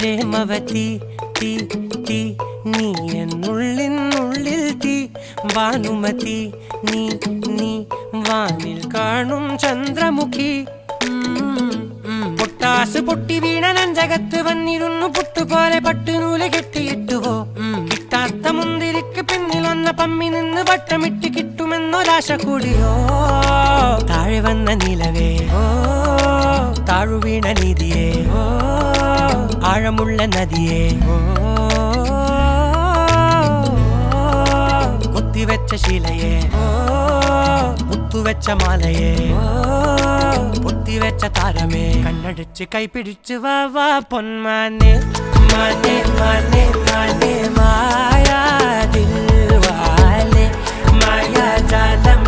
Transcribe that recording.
പ്രേമവതി തീ തീ നീ എന്നുള്ളിനുള്ളിൽ തീ ഭാനുമതി നീ നീ വാനിൽ കാണും ചന്ദ്രമുഖി പൊട്ടാസ് പൊട്ടി വീണ നെഞ്ചകത്ത് വന്നിരുന്നു പുട്ടുപോലെ പട്ടുനൂല് കെട്ടിയിട്ടുവോ കിട്ടാത്ത മുന്തിരിക്ക് പിന്നിലൊന്ന പമ്മി നിന്ന് വട്ടമിട്ട് കിട്ടുമെന്നൊരാശ കൂടിയോ താഴെ വന്ന നിലവേ താഴു വീണ നിധിയേ ആഴമുള്ള നദിയേ കൊത്തിവെച്ച ശിലയേ മുത്തുവെച്ച മാലയേ പൊത്തിവെച്ച താരമേ കണ്ണടിച്ച് കൈപിടിച്ച് വാ വാ പൊന്മാനെ മാനെ മാനെ മാനെ മായാ ദിൽവാലെ മായാ ജാലം